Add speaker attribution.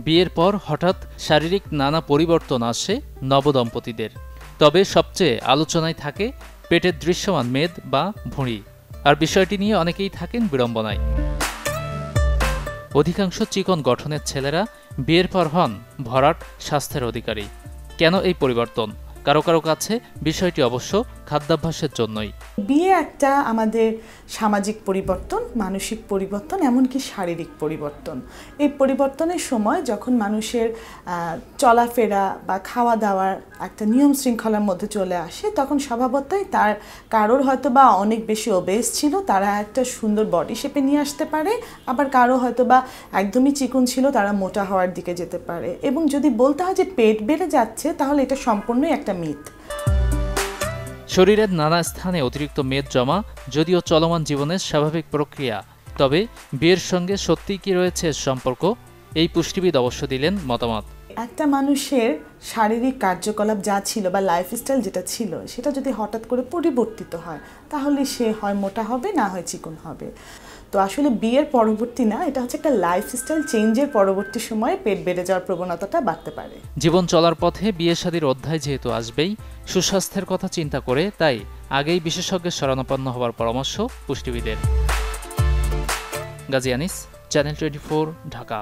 Speaker 1: বিয়ের পর হঠাৎ শারীরিক নানা পরিবর্তন আসে নবদম্পতিদের। তবে সবচেয়ে আলোচনায় থাকে পেটের দৃশ্যমান মেদ বা ভুঁড়ি, আর বিষয়টি নিয়ে অনেকেই থাকেন বিড়ম্বনায়। অধিকাংশ চিকন গঠনের ছেলেরা বিয়ের পর হন ভরাট স্বাস্থ্যের অধিকারী। কেন এই পরিবর্তন? কারো কারো কাছে বিষয়টি অবশ্য খাদ্যাভ্যাসের জন্যই।
Speaker 2: বিয়ে একটা আমাদের সামাজিক পরিবর্তন, মানসিক পরিবর্তন, এমনকি শারীরিক পরিবর্তন। এই পরিবর্তনের সময় যখন মানুষের চলাফেরা বা খাওয়া দাওয়ার একটা নিয়ম শৃঙ্খলার মধ্যে চলে আসে, তখন স্বভাবতই তার কারোর হয়তো বা অনেক বেশি ওবেস ছিল, তারা একটা সুন্দর বডি শেপে নিয়ে আসতে পারে, আবার কারো হয়তো বা একদমই চিকন ছিল, তারা মোটা হওয়ার দিকে যেতে পারে। এবং যদি বলতে হয় যে পেট বেড়ে যাচ্ছে, তাহলে এটা সম্পূর্ণই একটা মিথ।
Speaker 1: শরীরের নানা স্থানে অতিরিক্ত মেদ জমা যদিও চলমান জীবনের স্বাভাবিক প্রক্রিয়া, তবে বিয়ের সঙ্গে সত্যিই কি রয়েছে সম্পর্ক? এই পুষ্টিবিদ অবশ্য দিলেন মতামত।
Speaker 2: একটা মানুষের শারীরিক কার্যকলাপ যা ছিল বা লাইফস্টাইল যেটা ছিল, সেটা যদি হঠাৎ করে পরিবর্তিত হয়, তাহলে সে হয় মোটা হবে, না হয় চিকন হবে। তো আসলে বিয়ের পরবর্তী না, এটা হচ্ছে একটা লাইফস্টাইল চেঞ্জের পরবর্তী সময়ে পেট বেড়ে যাওয়ার প্রবণতাটা বাড়তে পারে।
Speaker 1: জীবন চলার পথে বিয়ে শাদীর অধ্যায় যেহেতু আসবেই, সুস্বাস্থ্যের কথা চিন্তা করে তাই আগেই বিশেষজ্ঞের শরণাপন্ন হওয়ার পরামর্শ পুষ্টিবিদের। গাজী আনিস, চ্যানেল 24, ঢাকা।